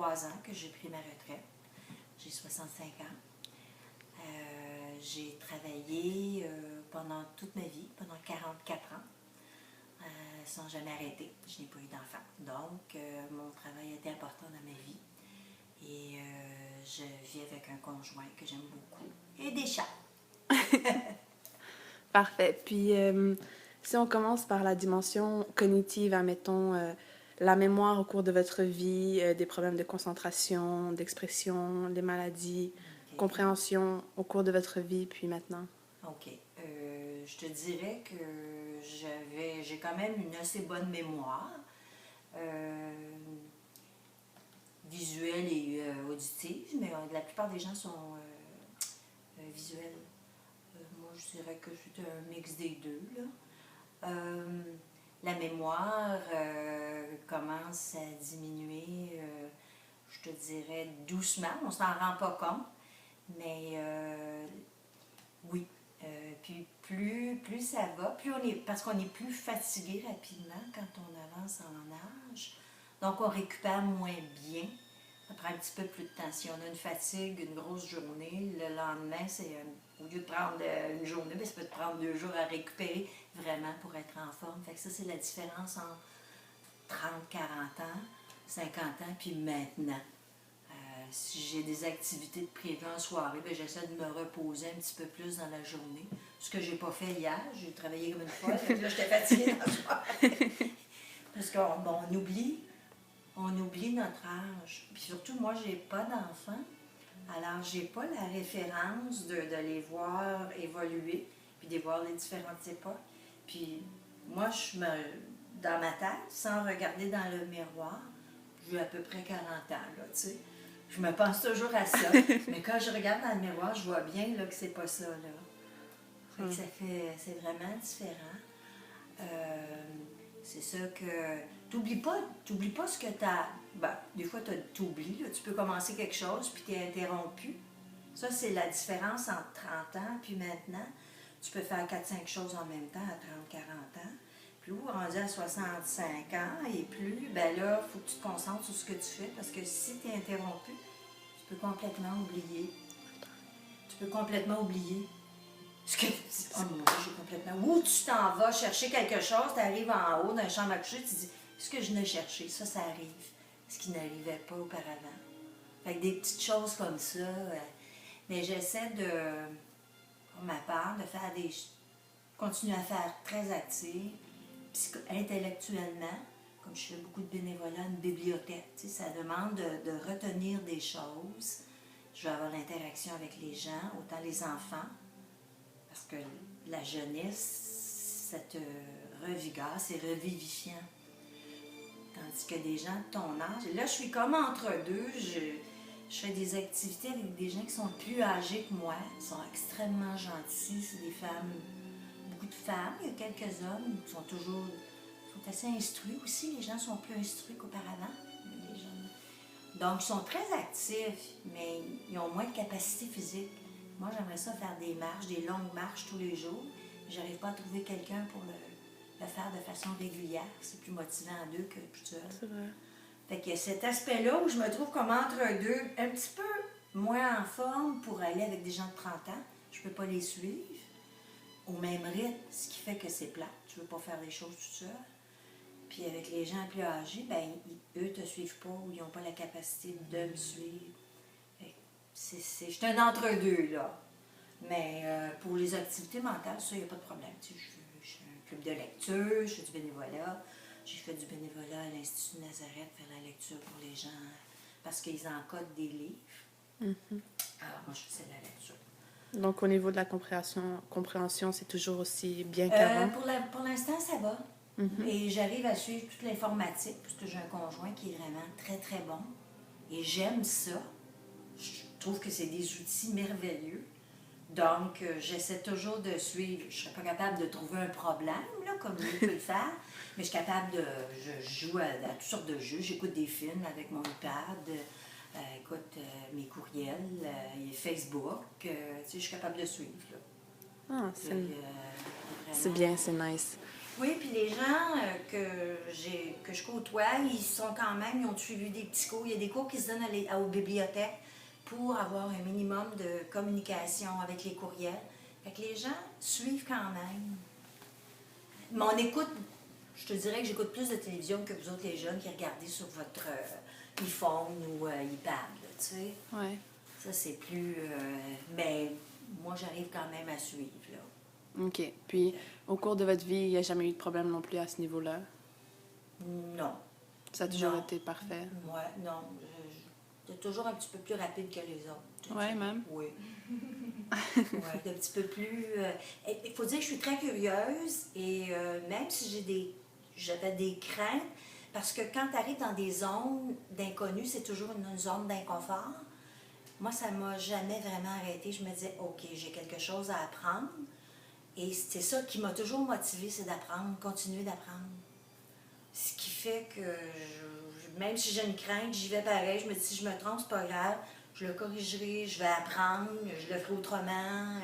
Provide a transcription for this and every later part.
3 ans que j'ai pris ma retraite. J'ai 65 ans. J'ai travaillé pendant toute ma vie, pendant 44 ans, sans jamais arrêter. Je n'ai pas eu d'enfant. Donc, mon travail a été important dans ma vie. Et je vis avec un conjoint que j'aime beaucoup. Et des chats. Parfait. Puis, si on commence par la dimension cognitive, admettons, la mémoire au cours de votre vie, des problèmes de concentration, d'expression, des maladies, Okay. compréhension au cours de votre vie, puis maintenant. OK. Je te dirais que j'ai quand même une assez bonne mémoire, visuelle et auditive, mais la plupart des gens sont visuels. Moi, je dirais que c'est un mix des deux, là. La mémoire commence à diminuer, je te dirais, doucement. On ne s'en rend pas compte, mais oui. Puis plus ça va, parce qu'on est plus fatigué rapidement quand on avance en âge. Donc on récupère moins bien. Ça prend un petit peu plus de temps. Si on a une fatigue, une grosse journée, le lendemain, au lieu de prendre une journée, bien, ça peut te prendre 2 jours à récupérer vraiment pour être en forme. Fait que ça, c'est la différence entre 30, 40 ans, 50 ans, puis maintenant. Si j'ai des activités de prévues en soirée, bien, j'essaie de me reposer un petit peu plus dans la journée. Ce que j'ai pas fait hier, j'ai travaillé comme une folle, là j'étais fatiguée dans le soir. Parce qu'on oublie notre âge. Puis surtout, moi, j'ai pas d'enfants, alors j'ai pas la référence de les voir évoluer, puis de voir les différentes époques. Puis moi, dans ma tête, sans regarder dans le miroir, j'ai à peu près 40 ans, là, tu sais. Je me pense toujours à ça. Mais quand je regarde dans le miroir, je vois bien là, que c'est pas ça, là. Fait que c'est vraiment différent. C'est ça que... T'oublies pas ce que t'as... Ben, des fois, t'oublies, là. Tu peux commencer quelque chose, puis t'es interrompu. Ça, c'est la différence entre 30 ans puis maintenant. Tu peux faire 4-5 choses en même temps à 30-40 ans. Puis rendu à 65 ans et plus, ben là, il faut que tu te concentres sur ce que tu fais, parce que si tu es interrompu, tu peux complètement oublier. Ce que, oh mon Dieu, j'ai complètement... Ou tu t'en vas chercher quelque chose, tu arrives en haut dans la chambre à coucher, tu te dis, ce que je n'ai cherché, ça arrive. Ce qui n'arrivait pas auparavant. Fait que des petites choses comme ça. Mais j'essaie de, pour ma part, de faire continuer à faire très active, intellectuellement, comme je fais beaucoup de bénévolat, une bibliothèque. Tu sais, ça demande de retenir des choses. Je vais avoir l'interaction avec les gens, autant les enfants, parce que la jeunesse, ça te revigore, c'est revivifiant. Tandis que des gens de ton âge, là, je suis comme entre deux, je fais des activités avec des gens qui sont plus âgés que moi, qui sont extrêmement gentils, c'est des femmes, beaucoup de femmes, il y a quelques hommes qui sont assez instruits aussi, les gens sont plus instruits qu'auparavant, les jeunes. Donc, ils sont très actifs, mais ils ont moins de capacité physique. Moi, j'aimerais ça faire des marches, des longues marches tous les jours. J'arrive pas à trouver quelqu'un pour le faire de façon régulière. C'est plus motivant à deux que tout seul. C'est vrai. Fait qu'il y a cet aspect-là où je me trouve comme entre deux, un petit peu moins en forme pour aller avec des gens de 30 ans. Je peux pas les suivre au même rythme, ce qui fait que c'est plate. Tu veux pas faire les choses tout seul. Puis avec les gens plus âgés, ben eux te suivent pas ou ils n'ont pas la capacité de me suivre. Je suis un entre-deux, là. Mais pour les activités mentales, ça, il n'y a pas de problème. Tu sais, je fais un club de lecture, je fais du bénévolat. J'ai fait du bénévolat à l'Institut Nazareth, faire la lecture pour les gens, parce qu'ils encodent des livres. Alors, moi, je faisais la lecture. Donc, au niveau de la compréhension, c'est toujours aussi bien qu'avant? Pour l'instant, ça va. Et j'arrive à suivre toute l'informatique, puisque j'ai un conjoint qui est vraiment très, très bon. Et j'aime ça. Je trouve que c'est des outils merveilleux. Donc, j'essaie toujours de suivre. Je ne serais pas capable de trouver un problème, là, comme lui peut le faire, mais je suis capable de... Je joue à toutes sortes de jeux. J'écoute des films avec mon iPad, écoute mes courriels, Facebook. Tu sais, je suis capable de suivre, là. Ah, Là, c'est bien, c'est nice. Oui, puis les gens que je côtoie, ils sont quand même, ils ont suivi des petits cours. Il y a des cours qui se donnent aux bibliothèques pour avoir un minimum de communication avec les courriels. Fait que les gens suivent quand même. Mais on écoute, je te dirais que j'écoute plus de télévision que vous autres les jeunes qui regardez sur votre iPhone ou iPad, là, tu sais. Ouais. Ça, c'est plus... mais moi, j'arrive quand même à suivre, là. OK. Puis, au cours de votre vie, il n'y a jamais eu de problème non plus à ce niveau-là? Non. Ça a toujours Non. été parfait? Ouais, non. T'es toujours un petit peu plus rapide que les autres. Ouais, même? Oui. Ouais, un petit peu plus... Il faut dire que je suis très curieuse et même si j'avais des craintes, parce que quand tu arrives dans des zones d'inconnu, c'est toujours une zone d'inconfort. Moi, ça ne m'a jamais vraiment arrêtée. Je me disais, OK, j'ai quelque chose à apprendre. Et c'est ça qui m'a toujours motivée, c'est d'apprendre, continuer d'apprendre. Ce qui fait que même si j'ai une crainte, j'y vais pareil. Je me dis, si je me trompe, c'est pas grave. Je le corrigerai, je vais apprendre, je le ferai autrement.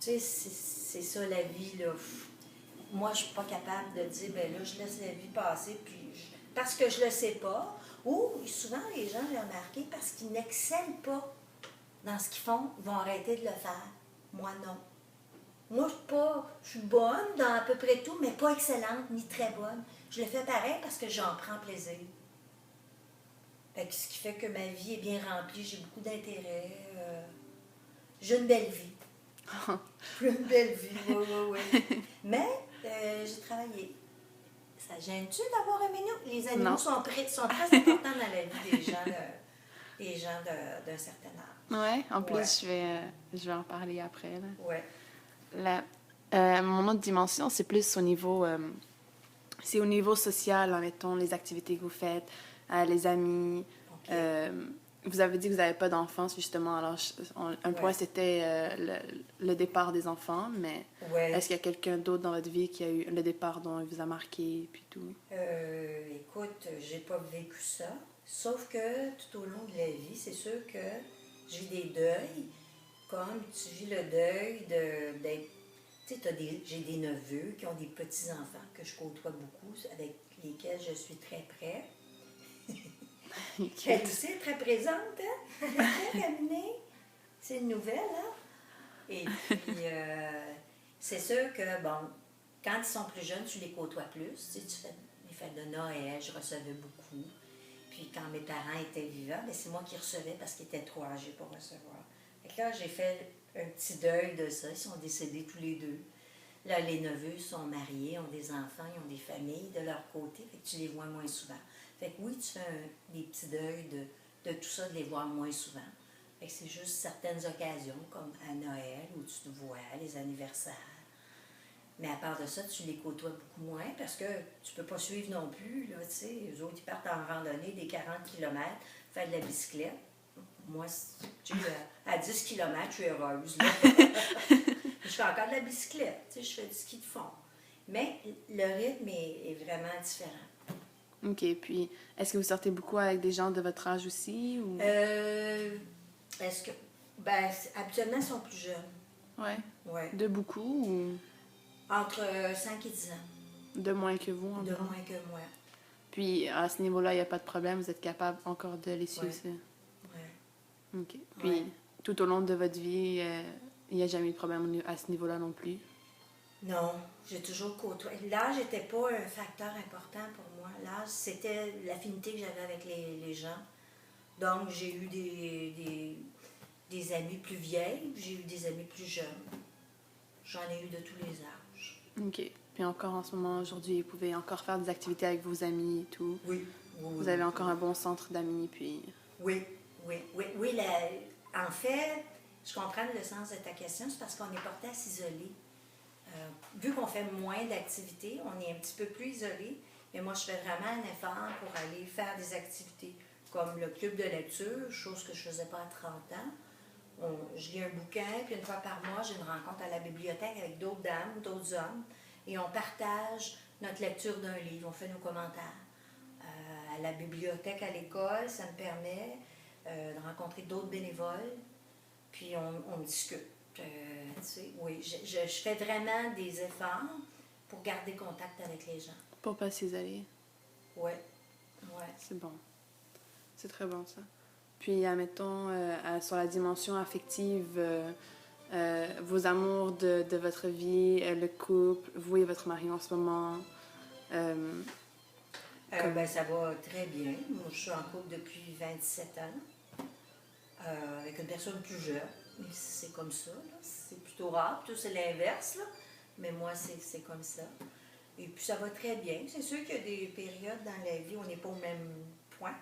Tu sais, c'est ça la vie, là. Moi, je suis pas capable de dire, ben là, je laisse la vie passer, parce que je le sais pas. Ou souvent, les gens, j'ai remarqué, parce qu'ils n'excellent pas dans ce qu'ils font, ils vont arrêter de le faire. Moi, non. Moi, je suis bonne dans à peu près tout, mais pas excellente ni très bonne. Je le fais pareil parce que j'en prends plaisir. Fait que ce qui fait que ma vie est bien remplie, j'ai beaucoup d'intérêt. J'ai une belle vie. J'ai une belle vie, oui. Mais j'ai travaillé. Ça gêne-tu d'avoir un minou? Les animaux sont très importants dans la vie des gens d'un certain âge. Ouais, en plus, je vais en parler après. Là. Ouais. Mon autre dimension, c'est plus au niveau, c'est au niveau social, admettons, les activités que vous faites, les amis. Okay. Vous avez dit que vous n'avez pas d'enfants, justement. Alors, un point, c'était le départ des enfants, mais est-ce qu'il y a quelqu'un d'autre dans votre vie qui a eu le départ dont il vous a marqué, puis tout? Écoute, j'ai pas vécu ça, sauf que tout au long de la vie, c'est sûr que j'ai des deuils, comme tu vis le deuil d'être... Tu sais, j'ai des neveux qui ont des petits-enfants que je côtoie beaucoup, avec lesquels je suis très près. Elle aussi est très présente, hein? Elle est caminée. C'est une nouvelle, hein? Et puis, c'est sûr que, bon, quand ils sont plus jeunes, tu les côtoies plus. Tu sais, tu fais les fêtes de Noël, je recevais beaucoup. Puis quand mes parents étaient vivants, bien, c'est moi qui recevais parce qu'ils étaient trop âgés pour recevoir. Fait que là, j'ai fait un petit deuil de ça. Ils sont décédés tous les deux. Là, les neveux sont mariés, ont des enfants, ils ont des familles de leur côté. Fait que tu les vois moins souvent. Fait que oui, tu fais des petits deuils de tout ça, de les voir moins souvent. Fait que c'est juste certaines occasions, comme à Noël, où tu te vois, les anniversaires. Mais à part de ça, tu les côtoies beaucoup moins parce que tu peux pas suivre non plus, là, tu sais. Eux autres, ils partent en randonnée des 40 km, faire de la bicyclette. Moi, tu sais, à 10 km, je suis heureuse, là. Je fais encore de la bicyclette, tu sais, je fais du ski de fond. Mais le rythme est vraiment différent. OK. Puis, est-ce que vous sortez beaucoup avec des gens de votre âge aussi? Ou... Est-ce que... Ben, habituellement, ils sont plus jeunes. Ouais. Ouais. De beaucoup ou... Entre 5 et 10 ans. De moins que vous, De moins que moi. Puis, à ce niveau-là, il n'y a pas de problème, vous êtes capable encore de les suivre? Ouais. OK. Puis, tout au long de votre vie, il n'y a jamais eu de problème à ce niveau-là non plus? Non, j'ai toujours côtoyé. L'âge n'était pas un facteur important pour moi. L'âge, c'était l'affinité que j'avais avec les gens. Donc, j'ai eu des amis plus vieilles, j'ai eu des amis plus jeunes. J'en ai eu de tous les âges. OK. Puis encore en ce moment, aujourd'hui, vous pouvez encore faire des activités avec vos amis et tout? Oui. Vous avez encore un bon centre d'amis, puis... Oui. En fait, je comprends le sens de ta question, c'est parce qu'on est porté à s'isoler. Vu qu'on fait moins d'activités, on est un petit peu plus isolé. Mais moi, je fais vraiment un effort pour aller faire des activités, comme le club de lecture, chose que je ne faisais pas à 30 ans. Je lis un bouquin, puis une fois par mois, j'ai une rencontre à la bibliothèque avec d'autres dames, d'autres hommes, et on partage notre lecture d'un livre, on fait nos commentaires. À la bibliothèque, à l'école, ça me permet de rencontrer d'autres bénévoles, puis on discute. Oui, je fais vraiment des efforts pour garder contact avec les gens. Pour pas s'isoler. Oui, oui. C'est bon. C'est très bon, ça. Puis, admettons, sur la dimension affective, vos amours de votre vie, le couple, vous et votre mari en ce moment. Ça va très bien. Moi, je suis en couple depuis 27 ans, avec une personne plus jeune. Mais c'est comme ça, là. C'est plutôt rare. Plutôt, c'est l'inverse, là. Mais moi, c'est comme ça. Et puis, ça va très bien. C'est sûr qu'il y a des périodes dans la vie où on n'est pas au même point,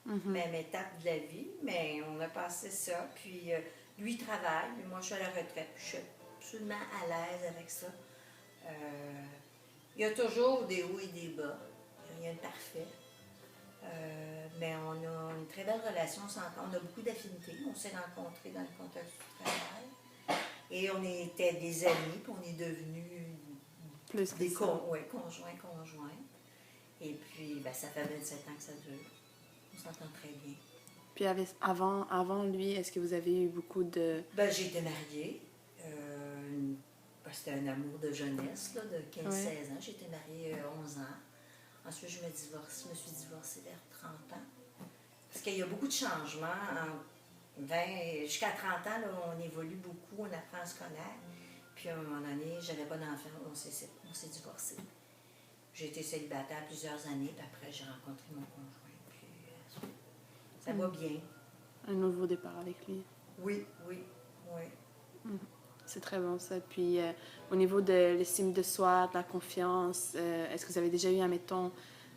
même étape de la vie, mais on a passé ça. Puis, lui, il travaille, mais moi, je suis à la retraite. Je suis absolument à l'aise avec ça. Il y a toujours des hauts et des bas. Il n'y a rien de parfait. Mais on a une très belle relation. On a beaucoup d'affinités. On s'est rencontrés dans le contexte du travail. Et on était des amis, puis on est devenus Plus des que ça. conjoints. Et puis, ça fait 27 ans que ça dure. On s'entend très bien. Puis avant lui, est-ce que vous avez eu beaucoup de... J'ai été mariée. C'était un amour de jeunesse, là, de 15-16 ans. J'ai été mariée 11 ans. Ensuite, je me suis divorcée vers 30 ans. Parce qu'il y a beaucoup de changements. Jusqu'à 30 ans, là, on évolue beaucoup, on apprend à se connaître. Puis à un moment donné, j'avais pas d'enfant, on s'est divorcés. J'ai été célibataire plusieurs années, puis après, j'ai rencontré mon conjoint. Puis ça va bien. Un nouveau départ avec lui. Oui. C'est très bon, ça. Puis, au niveau de l'estime de soi, de la confiance, est-ce que vous avez déjà eu, admettons,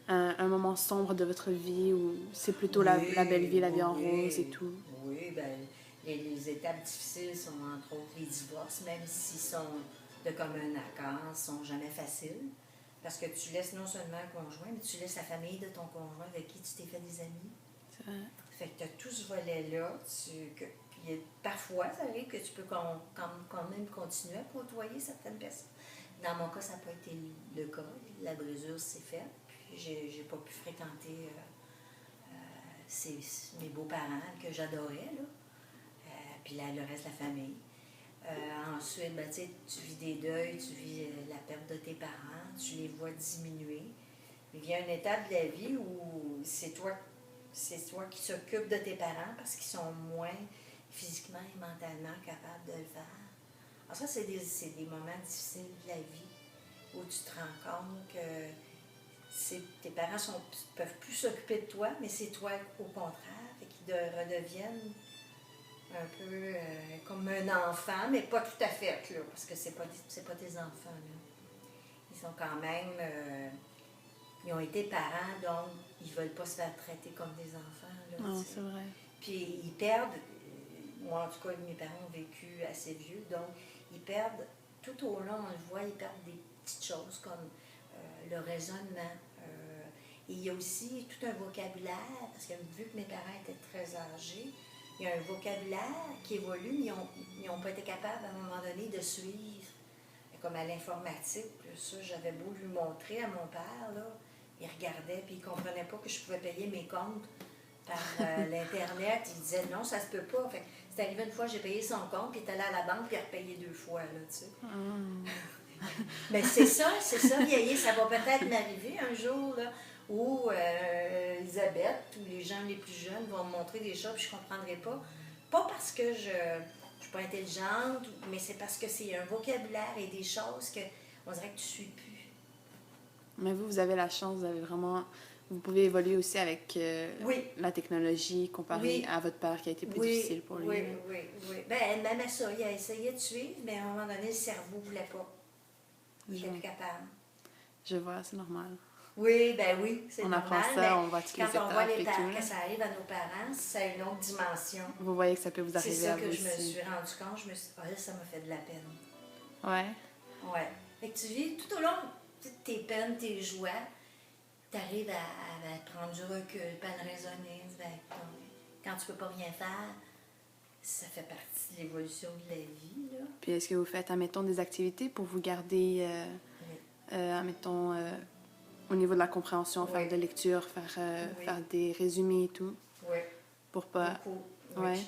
un moment sombre de votre vie où c'est plutôt la belle vie, la vie en rose et tout? Oui, les étapes difficiles sont entre autres les divorces, même s'ils sont de commun accord, ne sont jamais faciles. Parce que tu laisses non seulement un conjoint, mais tu laisses la famille de ton conjoint avec qui tu t'es fait des amis. C'est vrai. Fait que tu as tout ce volet-là. Puis parfois, ça arrive que tu peux quand même continuer à côtoyer certaines personnes. Dans mon cas, ça n'a pas été le cas. La brisure s'est faite. Puis j'ai pas pu fréquenter mes beaux-parents que j'adorais, là. Puis là, le reste de la famille. Ensuite, tu vis des deuils, tu vis la perte de tes parents, tu les vois diminuer. Il y a une étape de la vie où c'est toi qui s'occupe de tes parents parce qu'ils sont moins physiquement et mentalement capables de le faire. Alors ça, c'est des moments difficiles de la vie où tu te rends compte que tes parents ne peuvent plus s'occuper de toi, mais c'est toi au contraire, et qu'ils redeviennent un peu comme un enfant, mais pas tout à fait, là, parce que c'est pas tes enfants, là. Ils sont quand même... ils ont été parents, donc ils veulent pas se faire traiter comme des enfants, là. Non, c'est vrai. Puis ils perdent... moi, en tout cas, mes parents ont vécu assez vieux, donc ils perdent... Tout au long, on le voit, ils perdent des petites choses comme le raisonnement. Et il y a aussi tout un vocabulaire, parce que vu que mes parents étaient très âgés, il y a un vocabulaire qui évolue, mais ils n'ont pas été capables, à un moment donné, de suivre. Comme à l'informatique, ça, j'avais beau lui montrer à mon père, là, il regardait, puis il ne comprenait pas que je pouvais payer mes comptes par l'Internet. Il disait, non, ça se peut pas. Fait, c'est arrivé une fois, j'ai payé son compte, puis il est allé à la banque, puis il a repayé 2 fois, là, tu sais. Mais c'est ça, vieillir. Ça va peut-être m'arriver un jour, là, où Elisabeth, ou les gens les plus jeunes vont me montrer des choses, puis je ne comprendrai pas. Pas parce que je ne suis pas intelligente, mais c'est parce que c'est un vocabulaire et des choses qu'on dirait que tu ne suis plus. Mais vous avez la chance, vous avez vraiment... Vous pouvez évoluer aussi avec la technologie comparée à votre père qui a été plus difficile pour lui. Oui. Elle aimait ça. Il a essayé de suivre, mais à un moment donné, le cerveau ne voulait pas. Il n'était plus capable. Je vois, c'est normal. Oui, c'est on normal. On apprend ça, on voit toutes les étapes. Quand on voit que ça arrive à nos parents, c'est une autre dimension. Vous voyez que ça peut vous arriver à vous aussi. C'est ça que je me suis rendu compte. Je me suis dit, là, ça m'a fait de la peine. Ouais. Fait que tu vis tout au long de tes peines, tes joies, tu arrives à prendre du recul, pas à raisonner. Quand tu peux pas rien faire, ça fait partie de l'évolution de la vie, là. Puis est-ce que vous faites, admettons, des activités pour vous garder, admettons, au niveau de la compréhension, faire de lecture, faire des résumés et tout? Oui. Pour pas... Beaucoup. Oui,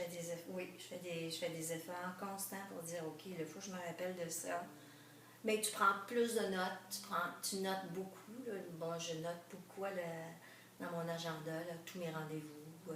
je fais des efforts constants pour dire, OK, il faut que je me rappelle de ça. Mais tu prends plus de notes, tu notes beaucoup. Là. Bon, je note beaucoup dans mon agenda, là, tous mes rendez-vous.